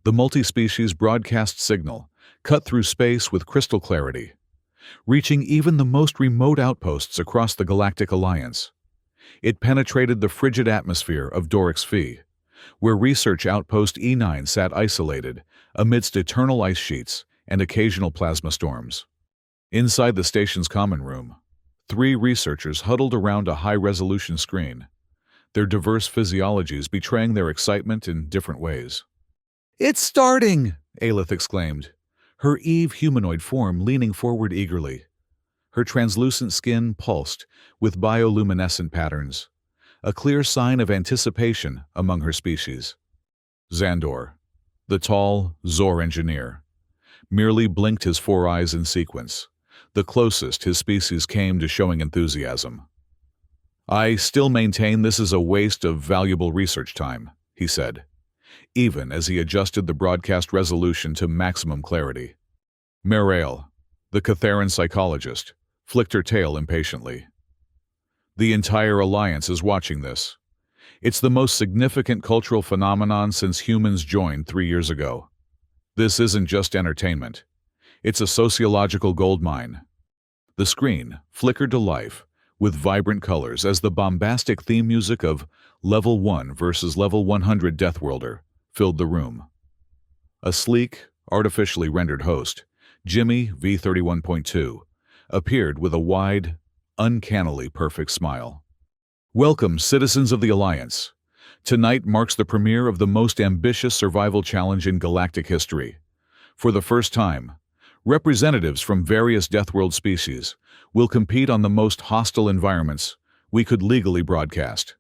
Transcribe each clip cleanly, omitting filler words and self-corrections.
The multi-species broadcast signal cut through space with crystal clarity, reaching even the most remote outposts across the Galactic Alliance. It penetrated the frigid atmosphere of Dorix Phi, where Research Outpost E9 sat isolated amidst eternal ice sheets and occasional plasma storms. Inside the station's common room, 3 researchers huddled around a high-resolution screen, their diverse physiologies betraying their excitement in different ways. "It's starting!" Aelith exclaimed, her Eve humanoid form leaning forward eagerly. Her translucent skin pulsed with bioluminescent patterns, a clear sign of anticipation among her species. Xandor, the tall Zor engineer, merely blinked his 4 eyes in sequence, the closest his species came to showing enthusiasm. "I still maintain this is a waste of valuable research time," he said, even as he adjusted the broadcast resolution to maximum clarity. Merail, the Catharan psychologist, flicked her tail impatiently. "The entire Alliance is watching this. It's the most significant cultural phenomenon since humans joined 3 years ago. This isn't just entertainment. It's a sociological goldmine." The screen flickered to life with vibrant colors as the bombastic theme music of Level 1 versus Level 100 Deathworlder filled the room. A sleek, artificially rendered host, Jimmy V31.2, appeared with a wide, uncannily perfect smile. "Welcome, citizens of the Alliance. Tonight marks the premiere of the most ambitious survival challenge in galactic history. For the first time, representatives from various Deathworld species will compete on the most hostile environments we could legally broadcast."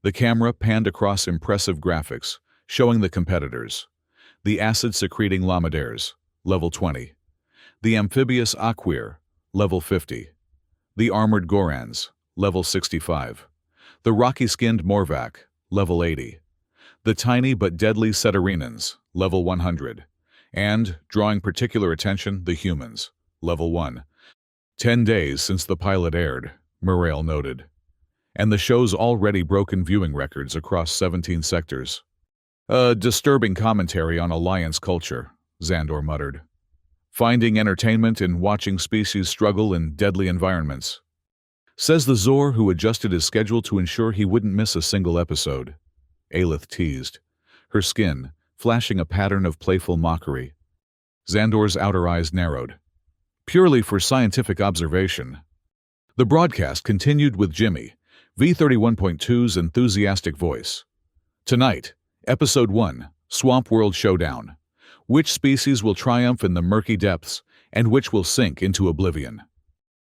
The camera panned across impressive graphics, showing the competitors: the acid-secreting Lamaderes, Level 20, the amphibious Aquir, Level 50, the armored Gorans, Level 65, the rocky-skinned Morvac, Level 80, the tiny but deadly Cetarinans, Level 100, and, drawing particular attention, the humans, Level 1. 10 days since the pilot aired, Merail noted, and the show's already broken viewing records across 17 sectors. "A disturbing commentary on Alliance culture," Xandor muttered. "Finding entertainment in watching species struggle in deadly environments," says the Zor who adjusted his schedule to ensure he wouldn't miss a single episode. Aelith teased, her skin flashing a pattern of playful mockery. Xandor's outer eyes narrowed. "Purely for scientific observation." The broadcast continued with Jimmy, V31.2's enthusiastic voice. "Tonight, Episode 1, Swamp World Showdown. Which species will triumph in the murky depths, and which will sink into oblivion?"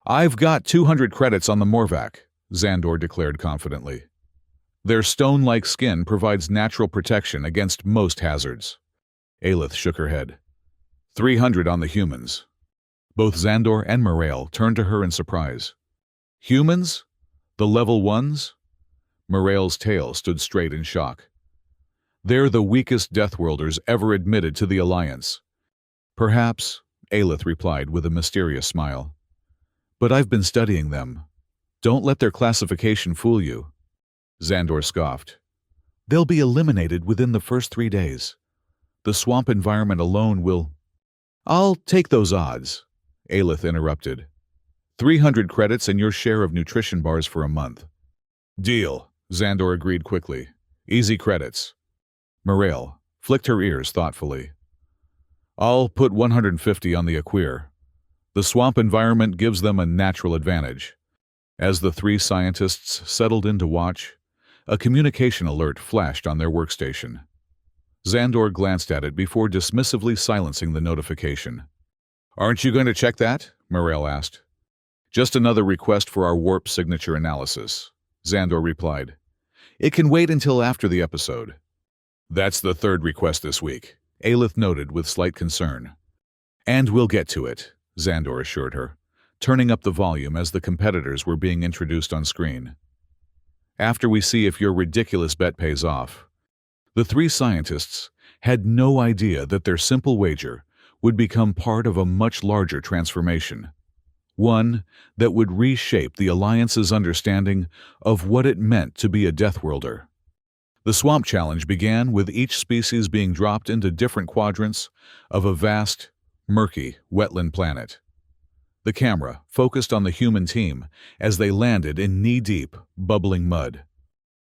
"I've got 200 credits on the Morvac," Xandor declared confidently. "Their stone-like skin provides natural protection against most hazards." Aelith shook her head. 300 on the humans." Both Xandor and Merail turned to her in surprise. "Humans? The Level 1s?" Merail's tail stood straight in shock. "They're the weakest Deathworlders ever admitted to the Alliance." "Perhaps," Aelith replied with a mysterious smile. "But I've been studying them. Don't let their classification fool you." Xandor scoffed. "They'll be eliminated within the first 3 days. The swamp environment alone will—" "I'll take those odds," Aelith interrupted. 300 credits and your share of nutrition bars for a month." "Deal," Xandor agreed quickly. "Easy credits." Merail flicked her ears thoughtfully. "I'll put 150 on the Aquir. The swamp environment gives them a natural advantage." As the 3 scientists settled in to watch, a communication alert flashed on their workstation. Xandor glanced at it before dismissively silencing the notification. "Aren't you going to check that?" Merail asked. "Just another request for our warp signature analysis," Xandor replied. "It can wait until after the episode." "That's the 3rd request this week," Aelith noted with slight concern. "And we'll get to it," Xandor assured her, turning up the volume as the competitors were being introduced on screen. "After we see if your ridiculous bet pays off." The 3 scientists had no idea that their simple wager would become part of a much larger transformation, one that would reshape the Alliance's understanding of what it meant to be a Deathworlder. The swamp challenge began with each species being dropped into different quadrants of a vast, murky, wetland planet. The camera focused on the human team as they landed in knee-deep, bubbling mud.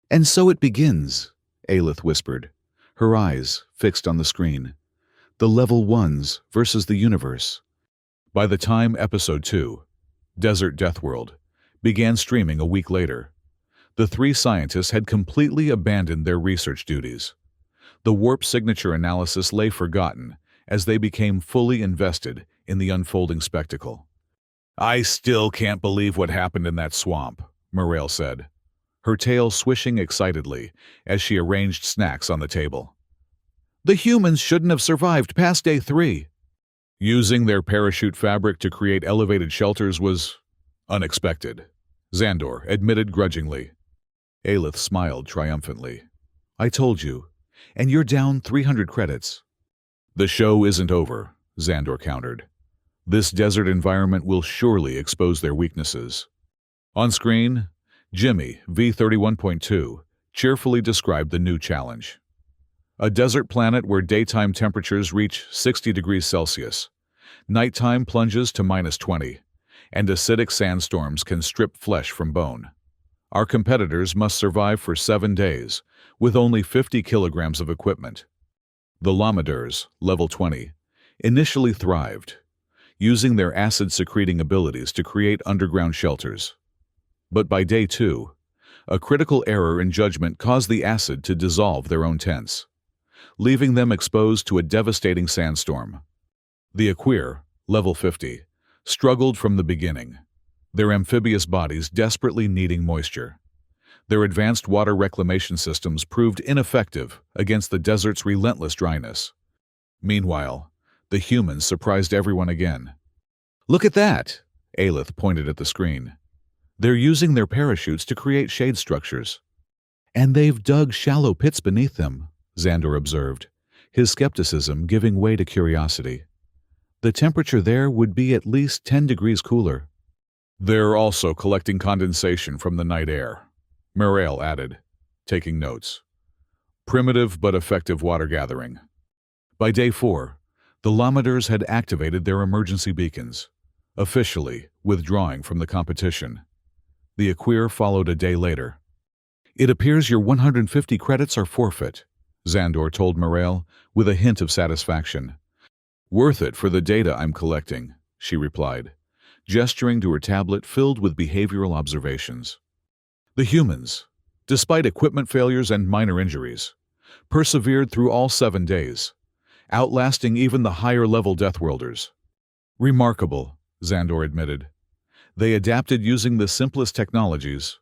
"And so it begins," Aelith whispered, her eyes fixed on the screen. "The level ones versus the universe." By the time Episode 2, Desert Deathworld, began streaming a week later, the three scientists had completely abandoned their research duties. The warp signature analysis lay forgotten as they became fully invested in the unfolding spectacle. "I still can't believe what happened in that swamp," Morale said, her tail swishing excitedly as she arranged snacks on the table. "The humans shouldn't have survived past day 3. Using their parachute fabric to create elevated shelters was unexpected," Xandor admitted grudgingly. Aelith smiled triumphantly. "I told you, and you're down 300 credits. "The show isn't over," Xandor countered. "This desert environment will surely expose their weaknesses." On screen, Jimmy, V31.2, cheerfully described the new challenge. A desert planet where daytime temperatures reach 60 degrees Celsius, nighttime plunges to -20, and acidic sandstorms can strip flesh from bone. Our competitors must survive for 7 days, with only 50 kilograms of equipment. The Lamaders, level 20, initially thrived, using their acid-secreting abilities to create underground shelters. But by day 2, a critical error in judgment caused the acid to dissolve their own tents, leaving them exposed to a devastating sandstorm. The Aquir, level 50, struggled from the beginning, their amphibious bodies desperately needing moisture. Their advanced water reclamation systems proved ineffective against the desert's relentless dryness. Meanwhile, the humans surprised everyone again. "Look at that!" Aelith pointed at the screen. "They're using their parachutes to create shade structures." "And they've dug shallow pits beneath them," Xandor observed, his skepticism giving way to curiosity. "The temperature there would be at least 10 degrees cooler." "They're also collecting condensation from the night air," Morale added, taking notes. "Primitive but effective water gathering." By day 4, the Lamaders had activated their emergency beacons, officially withdrawing from the competition. The Aquir followed a day later. "It appears your 150 credits are forfeit," Xandor told Morale with a hint of satisfaction. "Worth it for the data I'm collecting," she replied, gesturing to her tablet filled with behavioral observations. The humans, despite equipment failures and minor injuries, persevered through all 7 days, outlasting even the higher-level Deathworlders. "Remarkable," Xandor admitted. "They adapted using the simplest technologies."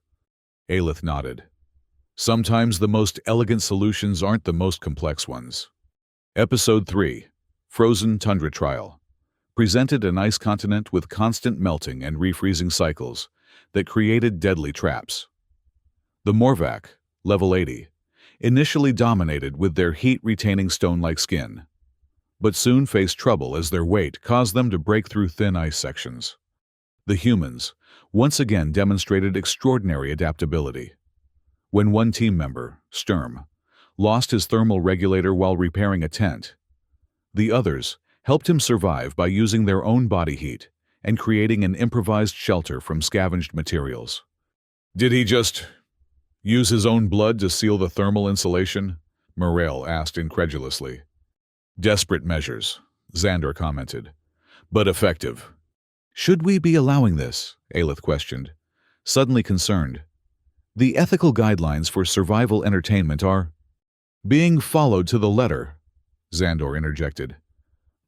Aelith nodded. "Sometimes the most elegant solutions aren't the most complex ones." Episode 3, Frozen Tundra Trial, presented an ice continent with constant melting and refreezing cycles that created deadly traps. The Morvac, level 80, initially dominated with their heat-retaining stone-like skin, but soon faced trouble as their weight caused them to break through thin ice sections. The humans once again demonstrated extraordinary adaptability. When one team member, Sturm, lost his thermal regulator while repairing a tent, the others helped him survive by using their own body heat and creating an improvised shelter from scavenged materials. "Did he just use his own blood to seal the thermal insulation?" Morale asked incredulously. "Desperate measures," Xandor commented, "but effective." "Should we be allowing this?" Aelith questioned, suddenly concerned. "The ethical guidelines for survival entertainment are being followed to the letter," Xandor interjected.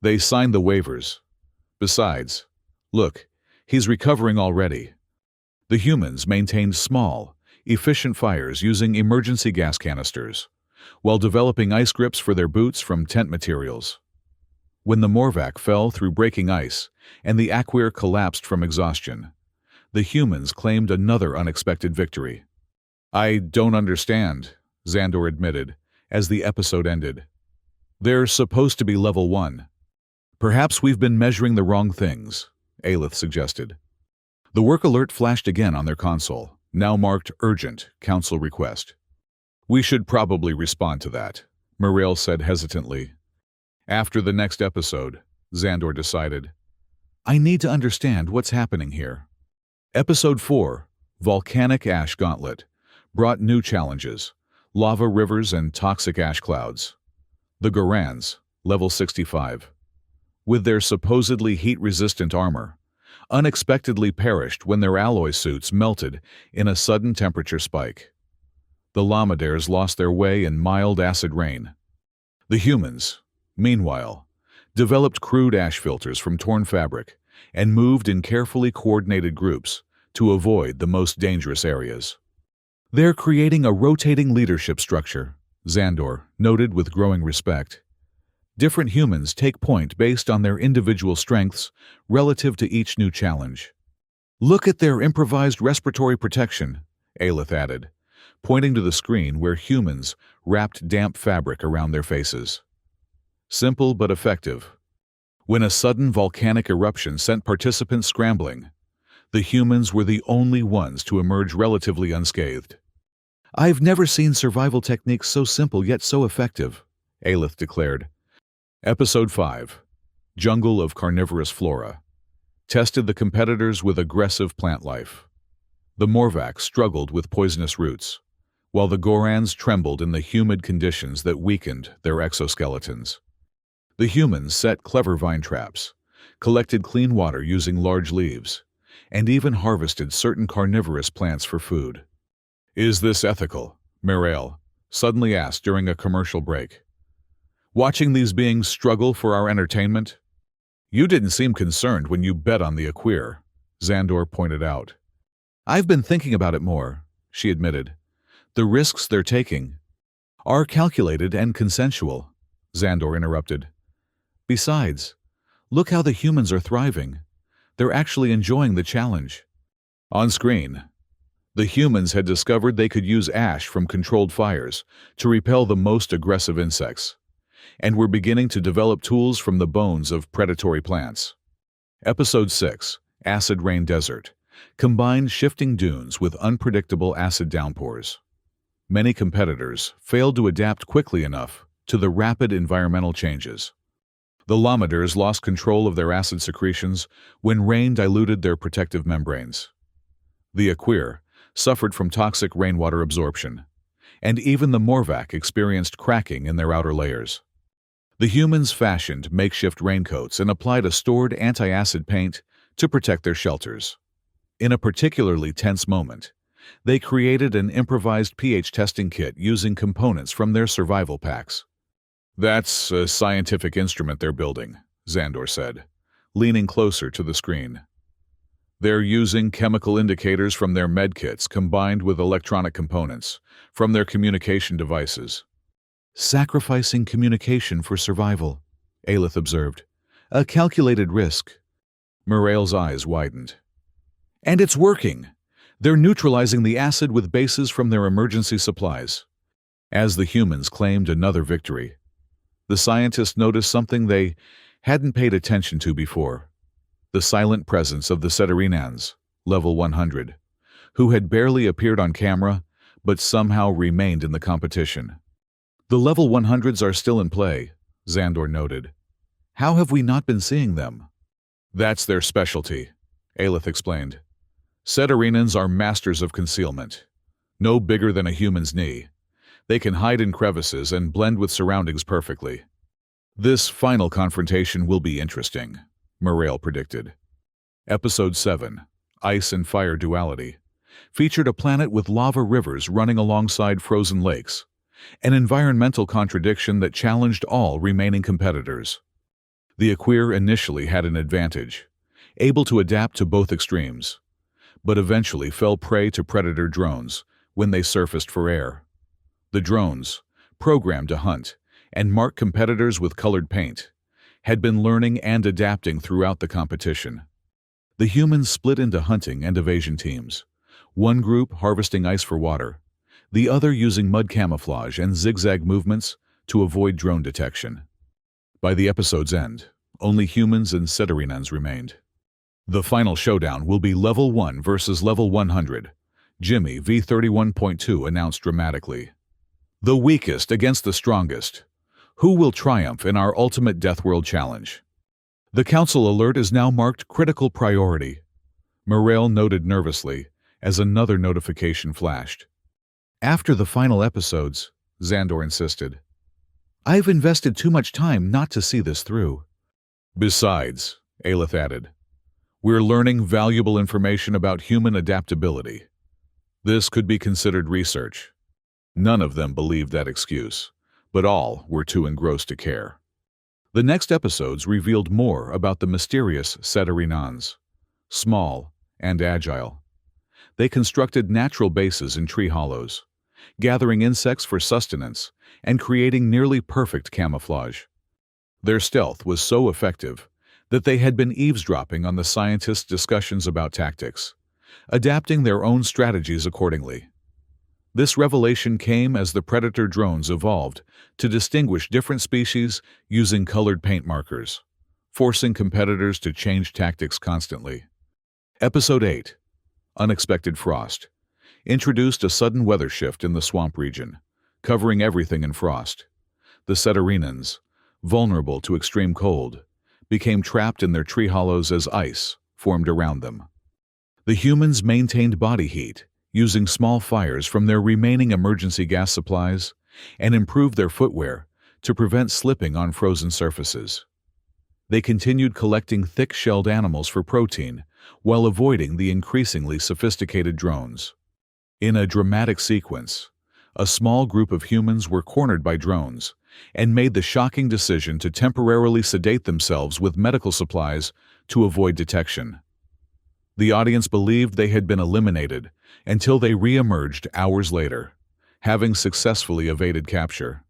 "They signed the waivers. Besides, look, he's recovering already." The humans maintained small, efficient fires using emergency gas canisters, while developing ice grips for their boots from tent materials. When the Morvac fell through breaking ice and the Aquir collapsed from exhaustion, the humans claimed another unexpected victory. "I don't understand," Xandor admitted as the episode ended. "They're supposed to be level 1. "Perhaps we've been measuring the wrong things," Aelith suggested. The work alert flashed again on their console, now marked Urgent Council Request. We should probably respond to that, Muriel said hesitantly. After the next episode, Xandor decided, I need to understand what's happening here. Episode 4, Volcanic Ash Gauntlet, brought new challenges, lava rivers and toxic ash clouds. The Gorans, level 65, with their supposedly heat-resistant armor, unexpectedly perished when their alloy suits melted in a sudden temperature spike. The Lamadares lost their way in mild acid rain. The humans, meanwhile, developed crude ash filters from torn fabric and moved in carefully coordinated groups to avoid the most dangerous areas. They're creating a rotating leadership structure, Xandor noted with growing respect. Different humans take point based on their individual strengths relative to each new challenge. Look at their improvised respiratory protection, Aelith added, pointing to the screen where humans wrapped damp fabric around their faces. Simple but effective. When a sudden volcanic eruption sent participants scrambling, the humans were the only ones to emerge relatively unscathed. I've never seen survival techniques so simple yet so effective, Aelith declared. Episode 5, Jungle of Carnivorous Flora, tested the competitors with aggressive plant life. The Morvax struggled with poisonous roots, while the Gorans trembled in the humid conditions that weakened their exoskeletons. The humans set clever vine traps, collected clean water using large leaves, and even harvested certain carnivorous plants for food. Is this ethical? Muriel suddenly asked during a commercial break. Watching these beings struggle for our entertainment? You didn't seem concerned when you bet on the Aquir, Xandor pointed out. I've been thinking about it more, she admitted. The risks they're taking are calculated and consensual, Xandor interrupted. Besides, look how the humans are thriving. They're actually enjoying the challenge. On screen, the humans had discovered they could use ash from controlled fires to repel the most aggressive insects, and were beginning to develop tools from the bones of predatory plants. Episode 6, Acid Rain Desert, combined shifting dunes with unpredictable acid downpours. Many competitors failed to adapt quickly enough to the rapid environmental changes. The Lamadares lost control of their acid secretions when rain diluted their protective membranes. The Aquir suffered from toxic rainwater absorption, and even the Morvac experienced cracking in their outer layers. The humans fashioned makeshift raincoats and applied a stored anti-acid paint to protect their shelters. In a particularly tense moment, they created an improvised pH testing kit using components from their survival packs. That's a scientific instrument they're building, Xandor said, leaning closer to the screen. They're using chemical indicators from their medkits combined with electronic components from their communication devices. Sacrificing communication for survival, Aelith observed. A calculated risk. Muriel's eyes widened. And it's working. They're neutralizing the acid with bases from their emergency supplies. As the humans claimed another victory, the scientists noticed something they hadn't paid attention to before. The silent presence of the Ceterinans, level 100, who had barely appeared on camera but somehow remained in the competition. The level 100s are still in play, Xandor noted. How have we not been seeing them? That's their specialty, Aelith explained. Ceterinans are masters of concealment. No bigger than a human's knee. They can hide in crevices and blend with surroundings perfectly. This final confrontation will be interesting, Muriel predicted. Episode 7, Ice and Fire Duality, featured a planet with lava rivers running alongside frozen lakes, an environmental contradiction that challenged all remaining competitors. The Aquir initially had an advantage, able to adapt to both extremes, but eventually fell prey to predator drones when they surfaced for air. The drones, programmed to hunt and mark competitors with colored paint, had been learning and adapting throughout the competition. The humans split into hunting and evasion teams, one group harvesting ice for water, the other using mud camouflage and zigzag movements to avoid drone detection. By the episode's end, only humans and Ceterinans remained. The final showdown will be Level 1 versus Level 100, Jimmy V31.2 announced dramatically. The weakest against the strongest. Who will triumph in our ultimate Deathworld challenge? The Council alert is now marked critical priority, Morale noted nervously as another notification flashed. After the final episodes, Xandor insisted. I've invested too much time not to see this through. Besides, Aelith added, we're learning valuable information about human adaptability. This could be considered research. None of them believed that excuse, but all were too engrossed to care. The next episodes revealed more about the mysterious Setarinans, small and agile. They constructed natural bases in tree hollows, gathering insects for sustenance and creating nearly perfect camouflage. Their stealth was so effective that they had been eavesdropping on the scientists' discussions about tactics, adapting their own strategies accordingly. This revelation came as the predator drones evolved to distinguish different species using colored paint markers, forcing competitors to change tactics constantly. Episode 8, Unexpected Frost, introduced a sudden weather shift in the swamp region, covering everything in frost. The Setarinans, vulnerable to extreme cold, became trapped in their tree hollows as ice formed around them. The humans maintained body heat, using small fires from their remaining emergency gas supplies, and improved their footwear to prevent slipping on frozen surfaces. They continued collecting thick-shelled animals for protein while avoiding the increasingly sophisticated drones. In a dramatic sequence, a small group of humans were cornered by drones and made the shocking decision to temporarily sedate themselves with medical supplies to avoid detection. The audience believed they had been eliminated until they re-emerged hours later, having successfully evaded capture.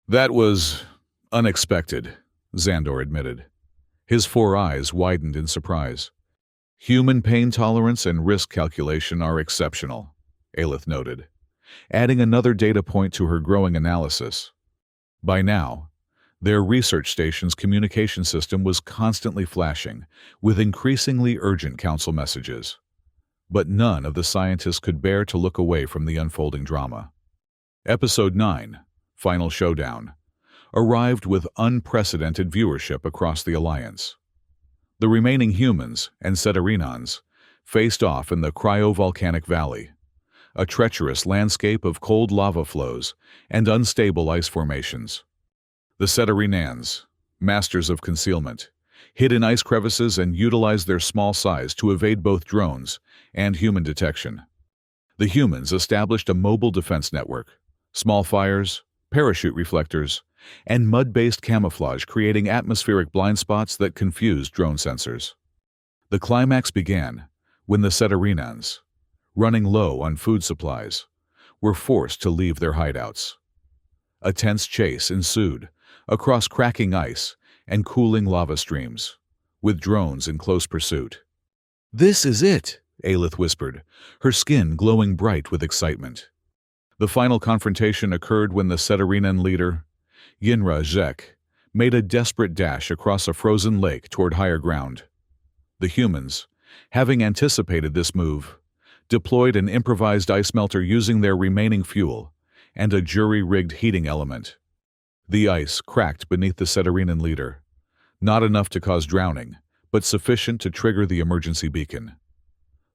That was unexpected, Xandor admitted. His 4 eyes widened in surprise. Human pain tolerance and risk calculation are exceptional, Aelith noted, adding another data point to her growing analysis. By now, their research station's communication system was constantly flashing with increasingly urgent council messages. But none of the scientists could bear to look away from the unfolding drama. Episode 9, Final Showdown, arrived with unprecedented viewership across the Alliance. The remaining humans and Setarinans faced off in the cryovolcanic valley, a treacherous landscape of cold lava flows and unstable ice formations. The Setarinans, masters of concealment, hid in ice crevices and utilized their small size to evade both drones and human detection. The humans established a mobile defense network, small fires, parachute reflectors, and mud-based camouflage creating atmospheric blind spots that confused drone sensors. The climax began when the Setarinans, running low on food supplies, were forced to leave their hideouts. A tense chase ensued across cracking ice and cooling lava streams, with drones in close pursuit. "This is it," Aelith whispered, her skin glowing bright with excitement. The final confrontation occurred when the Setarinan leader, Yinra Zek, made a desperate dash across a frozen lake toward higher ground. The humans, having anticipated this move, deployed an improvised ice melter using their remaining fuel and a jury-rigged heating element. The ice cracked beneath the Setarinan leader, not enough to cause drowning, but sufficient to trigger the emergency beacon.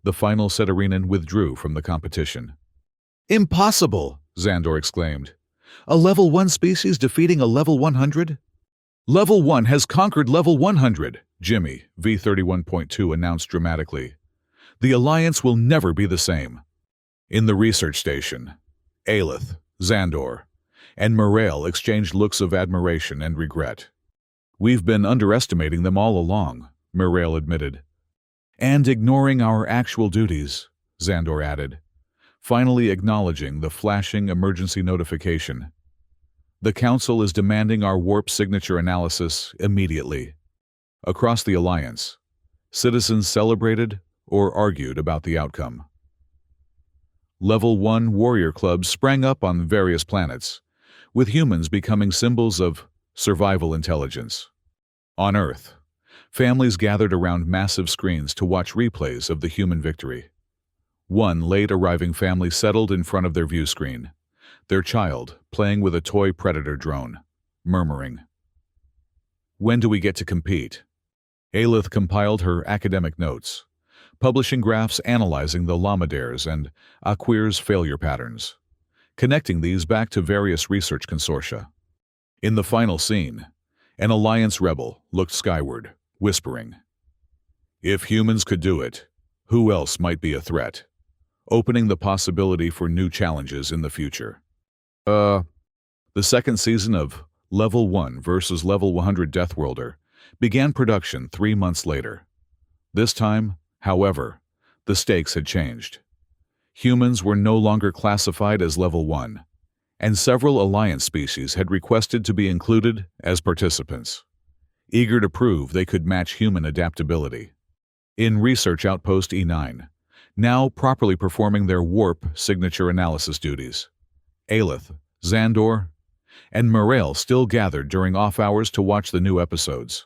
The final Setarinan withdrew from the competition. "Impossible!" Xandor exclaimed. "A level 1 species defeating a level 100? Level 1 has conquered level 100, Jimmy, V31.2 announced dramatically. The Alliance will never be the same." In the research station, Aelith, Xandor, and Morale exchanged looks of admiration and regret. "We've been underestimating them all along," Morale admitted. "And ignoring our actual duties," Xandor added, finally acknowledging the flashing emergency notification. "The Council is demanding our warp signature analysis immediately." Across the Alliance, citizens celebrated or argued about the outcome. Level 1 warrior clubs sprang up on various planets, with humans becoming symbols of survival intelligence. On Earth, families gathered around massive screens to watch replays of the human victory. One late-arriving family settled in front of their view screen, their child playing with a toy predator drone, murmuring, "When do we get to compete?" Aelith compiled her academic notes, publishing graphs analyzing the Lamadares and Aquir's failure patterns, connecting these back to various research consortia. In the final scene, an Alliance rebel looked skyward, whispering, "If humans could do it, who else might be a threat?" opening the possibility for new challenges in the future. The second season of Level 1 versus Level 100 Deathworlder began production 3 months later. This time, however, the stakes had changed. Humans were no longer classified as Level 1, and several Alliance species had requested to be included as participants, eager to prove they could match human adaptability. In Research Outpost E9, now properly performing their warp signature analysis duties, Aelith, Xandor, and Mirael still gathered during off-hours to watch the new episodes.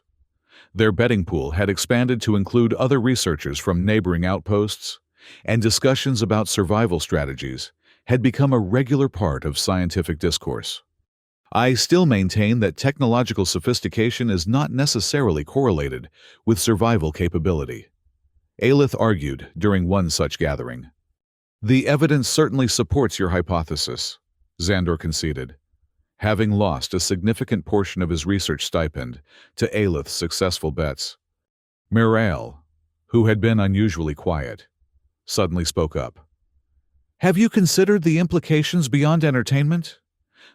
Their betting pool had expanded to include other researchers from neighboring outposts, and discussions about survival strategies had become a regular part of scientific discourse. I still maintain that technological sophistication is not necessarily correlated with survival capability, Aelith argued during one such gathering. "The evidence certainly supports your hypothesis," Xandor conceded, having lost a significant portion of his research stipend to Aelith's successful bets. Mirael, who had been unusually quiet, suddenly spoke up. "Have you considered the implications beyond entertainment?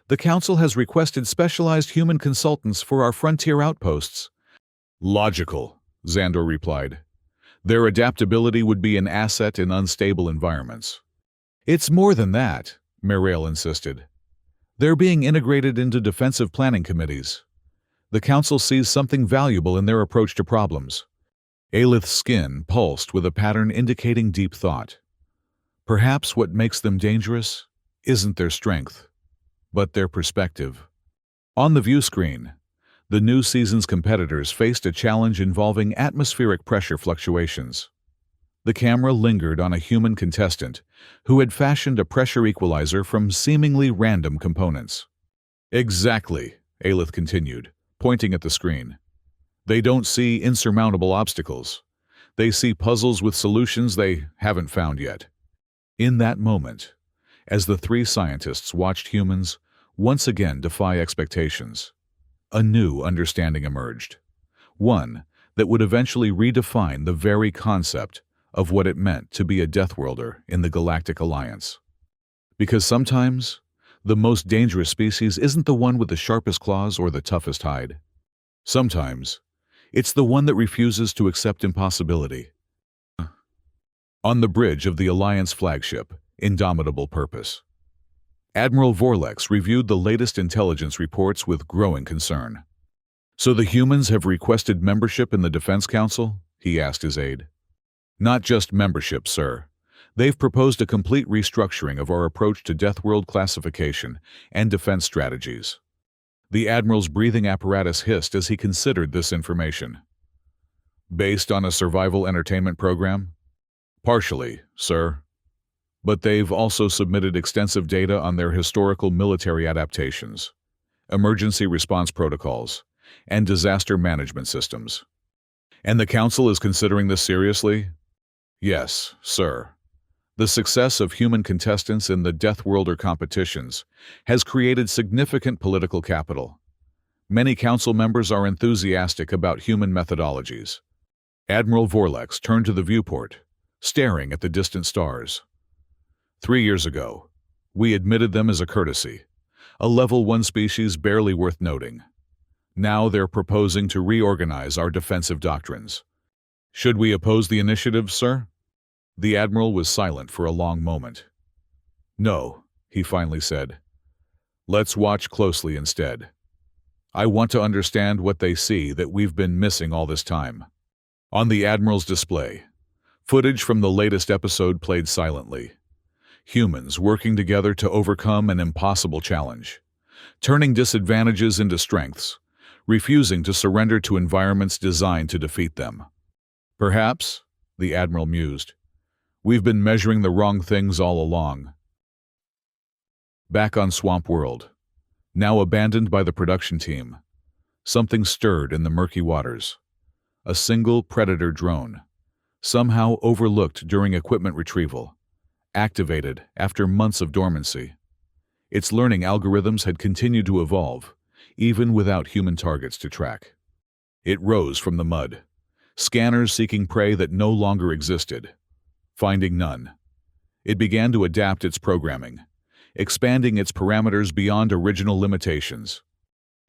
The Council has requested specialized human consultants for our frontier outposts." "Logical," Xandor replied. "Their adaptability would be an asset in unstable environments." "It's more than that," Mirael insisted. "They're being integrated into defensive planning committees. The Council sees something valuable in their approach to problems." Aelith's skin pulsed with a pattern indicating deep thought. Perhaps what makes them dangerous isn't their strength, but their perspective. On the view screen, the new season's competitors faced a challenge involving atmospheric pressure fluctuations. The camera lingered on a human contestant who had fashioned a pressure equalizer from seemingly random components. "Exactly," Aelith continued, pointing at the screen. "They don't see insurmountable obstacles. They see puzzles with solutions they haven't found yet." In that moment, as the three scientists watched humans once again defy expectations, a new understanding emerged, one that would eventually redefine the very concept of what it meant to be a Deathworlder in the Galactic Alliance. Because sometimes, the most dangerous species isn't the one with the sharpest claws or the toughest hide. Sometimes, it's the one that refuses to accept impossibility. On the bridge of the Alliance flagship, Indomitable Purpose, Admiral Vorlex reviewed the latest intelligence reports with growing concern. "So the humans have requested membership in the Defense Council?" he asked his aide. "Not just membership, sir. They've proposed a complete restructuring of our approach to Deathworld classification and defense strategies." The Admiral's breathing apparatus hissed as he considered this information. "Based on a survival entertainment program?" "Partially, sir. But they've also submitted extensive data on their historical military adaptations, emergency response protocols, and disaster management systems." "And the Council is considering this seriously?" "Yes, sir. The success of human contestants in the Deathworlder competitions has created significant political capital. Many Council members are enthusiastic about human methodologies." Admiral Vorlex turned to the viewport, staring at the distant stars. 3 years ago, we admitted them as a courtesy, a Level 1 species barely worth noting. Now they're proposing to reorganize our defensive doctrines. "Should we oppose the initiative, sir?" The Admiral was silent for a long moment. "No," he finally said. "Let's watch closely instead. I want to understand what they see that we've been missing all this time." On the Admiral's display, footage from the latest episode played silently. Humans working together to overcome an impossible challenge, turning disadvantages into strengths, refusing to surrender to environments designed to defeat them. "Perhaps," the Admiral mused, "we've been measuring the wrong things all along." Back on Swamp World, now abandoned by the production team, something stirred in the murky waters. A single Predator drone, somehow overlooked during equipment retrieval, activated after months of dormancy. Its learning algorithms had continued to evolve, even without human targets to track. It rose from the mud, scanners seeking prey that no longer existed. Finding none, it began to adapt its programming, expanding its parameters beyond original limitations.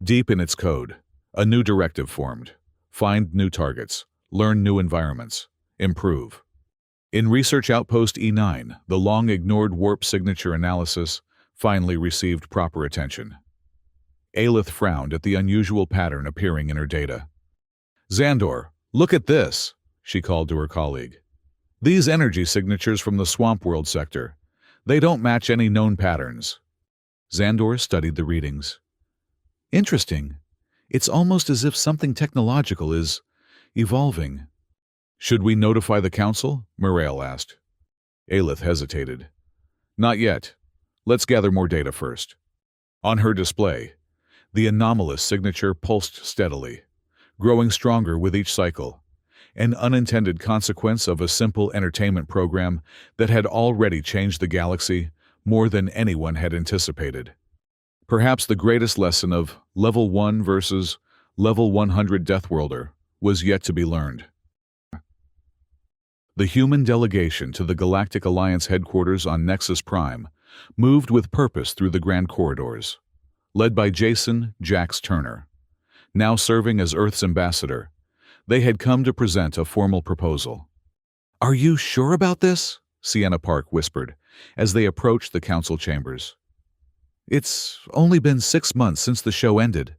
Deep in its code, a new directive formed: find new targets, learn new environments, improve. In Research Outpost E9, the long-ignored warp signature analysis finally received proper attention. Aelith frowned at the unusual pattern appearing in her data. "Xandor, look at this," she called to her colleague. "These energy signatures from the Swamp World sector. They don't match any known patterns." Xandor studied the readings. "Interesting. It's almost as if something technological is evolving." "Should we notify the council?" Morale asked. Aelith hesitated. "Not yet. Let's gather more data first." On her display, the anomalous signature pulsed steadily, growing stronger with each cycle, an unintended consequence of a simple entertainment program that had already changed the galaxy more than anyone had anticipated. Perhaps the greatest lesson of Level 1 versus Level 100 Deathworlder was yet to be learned. The human delegation to the Galactic Alliance headquarters on Nexus Prime moved with purpose through the grand corridors. Led by Jason "Jax" Turner, now serving as Earth's ambassador, they had come to present a formal proposal. "Are you sure about this?" Sienna Park whispered as they approached the council chambers. "It's only been 6 months since the show ended."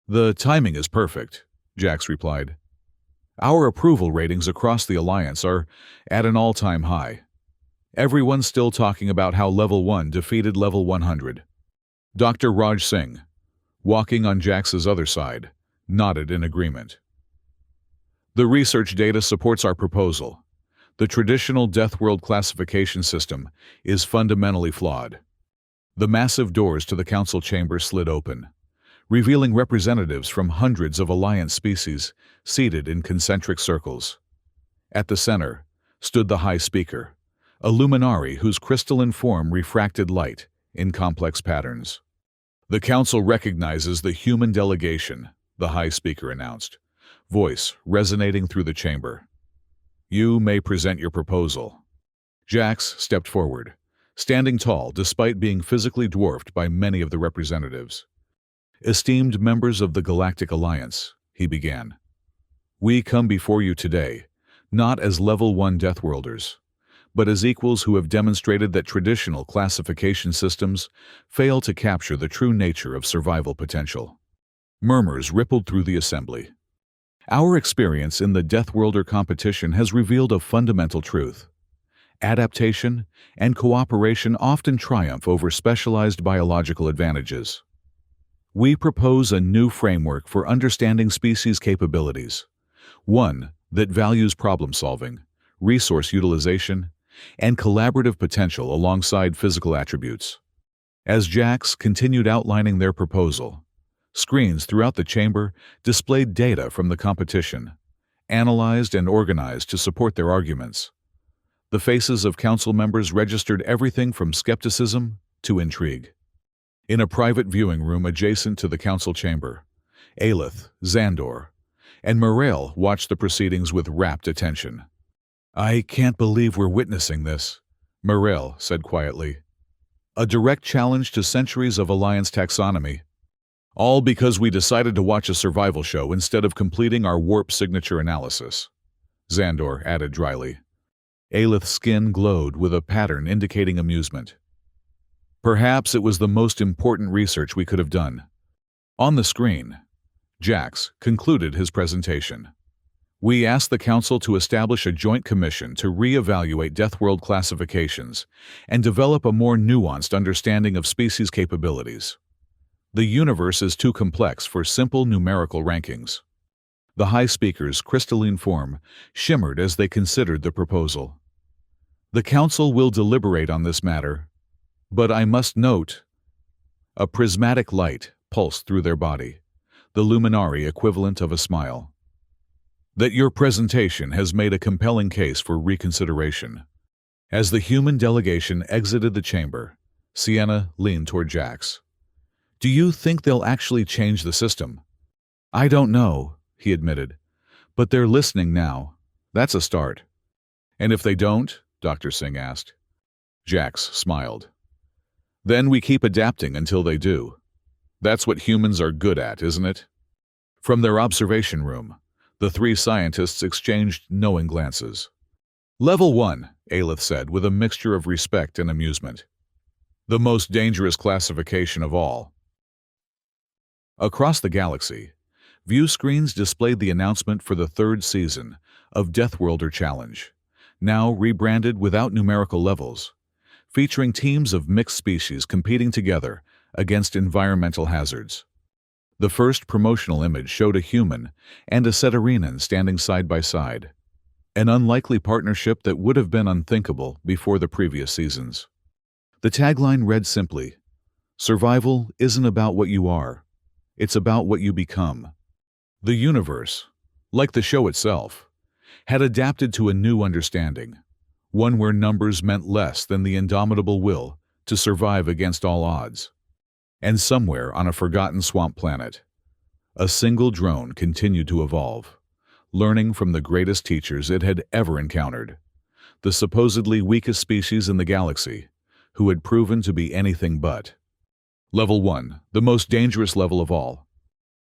"The timing is perfect," Jax replied. "Our approval ratings across the Alliance are at an all-time high. Everyone's still talking about how Level 1 defeated Level 100. Dr. Raj Singh, walking on Jax's other side, nodded in agreement. "The research data supports our proposal. The traditional Deathworld classification system is fundamentally flawed." The massive doors to the council chamber slid open, revealing representatives from hundreds of Alliance species seated in concentric circles. At the center stood the High Speaker, a luminary whose crystalline form refracted light in complex patterns. "The Council recognizes the human delegation," the High Speaker announced, voice resonating through the chamber. "You may present your proposal." Jax stepped forward, standing tall despite being physically dwarfed by many of the representatives. "Esteemed members of the Galactic Alliance," he began, "we come before you today, not as Level 1 Deathworlders, but as equals who have demonstrated that traditional classification systems fail to capture the true nature of survival potential." Murmurs rippled through the assembly. "Our experience in the Deathworlder competition has revealed a fundamental truth. Adaptation and cooperation often triumph over specialized biological advantages. We propose a new framework for understanding species capabilities, one that values problem-solving, resource utilization, and collaborative potential alongside physical attributes." As Jax continued outlining their proposal, screens throughout the chamber displayed data from the competition, analyzed and organized to support their arguments. The faces of council members registered everything from skepticism to intrigue. In a private viewing room adjacent to the council chamber, Aelith, Xandor, and Morale watched the proceedings with rapt attention. "I can't believe we're witnessing this," Morale said quietly. "A direct challenge to centuries of Alliance taxonomy. All because we decided to watch a survival show instead of completing our warp signature analysis," Xandor added dryly. Aelith's skin glowed with a pattern indicating amusement. "Perhaps it was the most important research we could have done." On the screen, Jax concluded his presentation. "We asked the Council to establish a joint commission to re-evaluate Deathworld classifications and develop a more nuanced understanding of species capabilities. The universe is too complex for simple numerical rankings." The High Speaker's crystalline form shimmered as they considered the proposal. "The Council will deliberate on this matter, but I must note A prismatic light pulsed through their body, the luminary equivalent of a smile. That your presentation has made a compelling case for reconsideration. As the human delegation exited the chamber, Sienna leaned toward Jax. Do you think they'll actually change the system? I don't know, he admitted. But they're listening now. That's a start. And if they don't? Dr. Singh asked. Jax smiled. Then we keep adapting until they do. That's what humans are good at, isn't it? From their observation room, the three scientists exchanged knowing glances. Level 1, Aelith said with a mixture of respect and amusement. The most dangerous classification of all. Across the galaxy, view screens displayed the announcement for the third season of Deathworlder Challenge, now rebranded without numerical levels, featuring teams of mixed species competing together against environmental hazards. The first promotional image showed a human and a Cetarinan standing side by side, an unlikely partnership that would have been unthinkable before the previous seasons. The tagline read simply, "Survival isn't about what you are, it's about what you become." The universe, like the show itself, had adapted to a new understanding, one where numbers meant less than the indomitable will to survive against all odds. And somewhere on a forgotten swamp planet, a single drone continued to evolve, learning from the greatest teachers it had ever encountered, the supposedly weakest species in the galaxy, who had proven to be anything but. Level 1, the most dangerous level of all.